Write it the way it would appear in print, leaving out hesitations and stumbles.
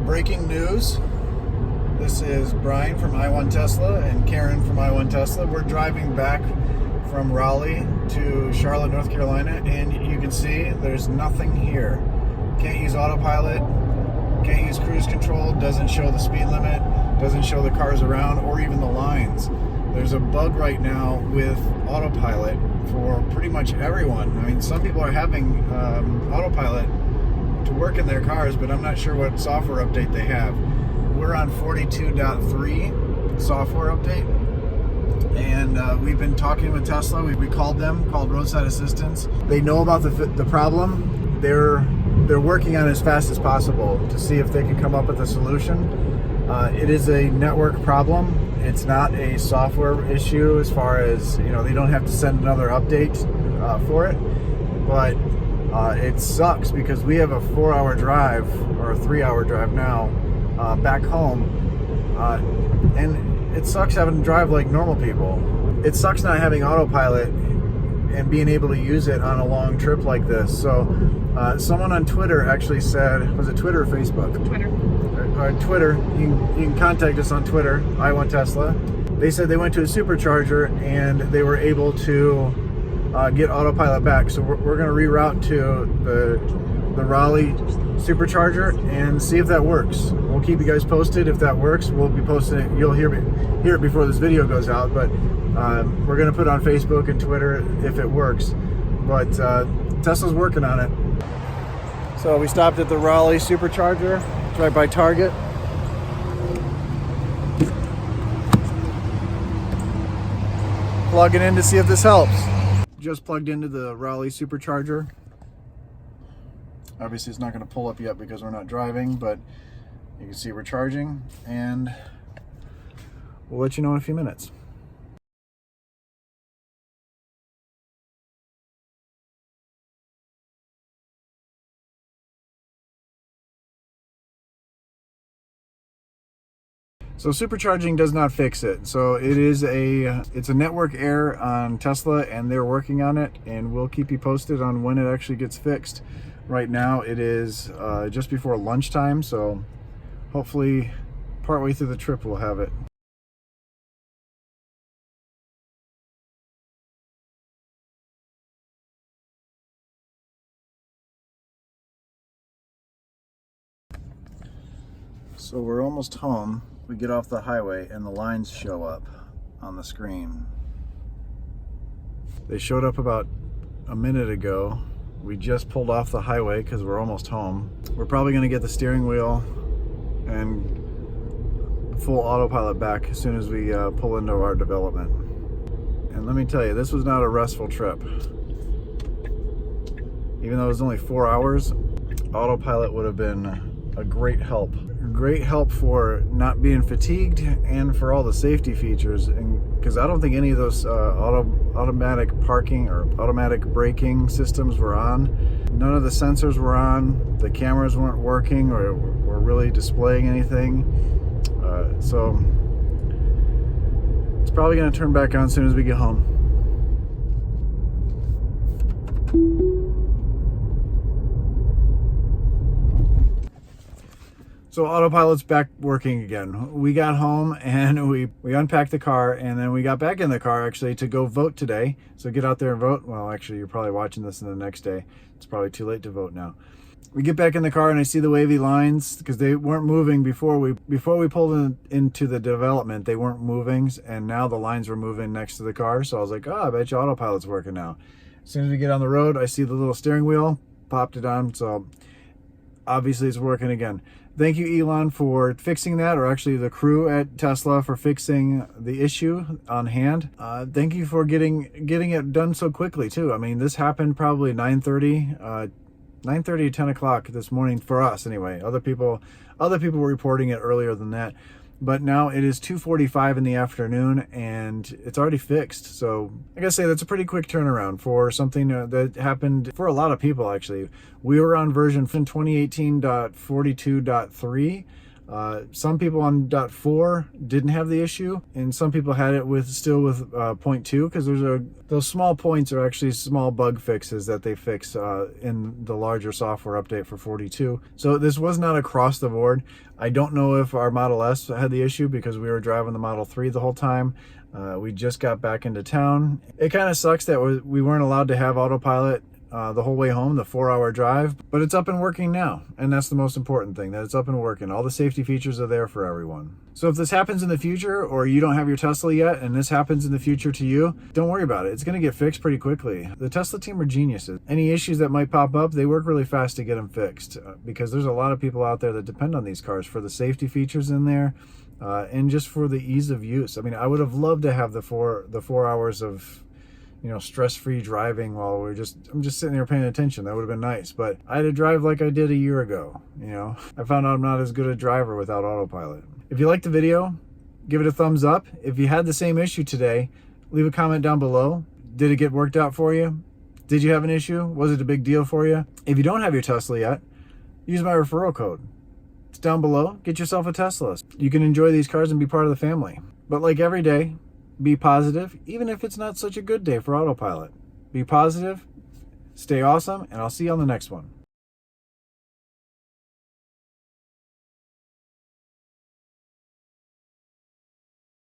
Breaking news. This is Brian from I1Tesla and Karen from I1Tesla. We're driving back from Raleigh to Charlotte, North Carolina, and you can see there's nothing here. Can't use autopilot, can't use cruise control, doesn't show the speed limit, doesn't show the cars around or even the lines. There's a bug right now with autopilot for pretty much everyone. I mean, some people are having autopilot to work in their cars, but I'm not sure what software update they have. We're on 42.3 software update, and we've been talking with Tesla. We called them, called roadside assistance. They know about the problem. They're working on it as fast as possible to see if they can come up with a solution. It is a network problem. It's not a software issue as far as, you know, they don't have to send another update for it, but it sucks because we have a 4-hour drive, or a 3-hour drive now, back home, and it sucks having to drive like normal people. It sucks not having autopilot and being able to use it on a long trip like this. So someone on Twitter actually said, was it Twitter or Facebook? Twitter. Twitter. You can contact us on Twitter, I1Tesla. They said they went to a supercharger and they were able to get autopilot back. So we're going to reroute to the Raleigh supercharger and see if that works. We'll keep you guys posted. If that works, we'll be posting it. You'll hear it before this video goes out, but we're going to put it on Facebook and Twitter if it works. But Tesla's working on it. So we stopped at the Raleigh supercharger. It's right by Target. Plugging in to see if this helps. Just plugged into the Raleigh supercharger. Obviously it's not going to pull up yet because we're not driving, but you can see we're charging, and we'll let you know in a few minutes. So supercharging does not fix it. So it's a network error on Tesla, and they're working on it, and we'll keep you posted on when it actually gets fixed. Right now it is just before lunchtime, so hopefully partway through the trip we'll have it. So we're almost home. We get off the highway and the lines show up on the screen. They showed up about a minute ago. We just pulled off the highway because we're almost home. We're probably going to get the steering wheel and full autopilot back as soon as we pull into our development. And let me tell you, this was not a restful trip. Even though it was only 4 hours, autopilot would have been a great help. Great help for not being fatigued and for all the safety features, and because I don't think any of those automatic parking or automatic braking systems were on. None of the sensors were on. The cameras weren't working or were really displaying anything. So it's probably going to turn back on as soon as we get home. So autopilot's back working again. We got home and we unpacked the car, and then we got back in the car actually to go vote today. So get out there and vote. Well, actually, you're probably watching this in the next day. It's probably too late to vote now. We get back in the car and I see the wavy lines because they weren't moving before we pulled into the development. They weren't moving, and now the lines were moving next to the car. So I was like, oh, I bet you autopilot's working now. As soon as we get on the road, I see the little steering wheel, popped it on. So obviously it's working again. Thank you, Elon, for fixing that, or actually the crew at Tesla for fixing the issue on hand. Thank you for getting it done so quickly too. I mean, this happened probably 9:30, 10 o'clock this morning for us anyway. Other people were reporting it earlier than that. But now it is 2:45 in the afternoon and it's already fixed. So I gotta say that's a pretty quick turnaround for something that happened for a lot of people actually. We were on version 2018.42.3 Some people on .4 didn't have the issue, and some people had it with 0.2, because those small points are actually small bug fixes that they fix in the larger software update for 42. So this was not across the board. I don't know if our Model S had the issue because we were driving the Model 3 the whole time. We just got back into town. It kind of sucks that we weren't allowed to have AutoPilot the whole way home, the 4-hour drive, but it's up and working now. And that's the most important thing, that it's up and working. All the safety features are there for everyone. So if this happens in the future, or you don't have your Tesla yet, and this happens in the future to you, don't worry about it. It's going to get fixed pretty quickly. The Tesla team are geniuses. Any issues that might pop up, they work really fast to get them fixed, because there's a lot of people out there that depend on these cars for the safety features in there, and just for the ease of use. I mean, I would have loved to have the four hours of, you know, stress-free driving while I'm just sitting there paying attention. That would have been nice, but I had to drive like I did a year ago. You know, I found out I'm not as good a driver without AutoPilot. If you liked the video, give it a thumbs up. If you had the same issue today, leave a comment down below. Did it get worked out for you? Did you have an issue? Was it a big deal for you? If you don't have your Tesla yet, use my referral code. It's down below. Get yourself a Tesla. You can enjoy these cars and be part of the family. But like every day, be positive, even if it's not such a good day for AutoPilot. Be positive, stay awesome, and I'll see you on the next one.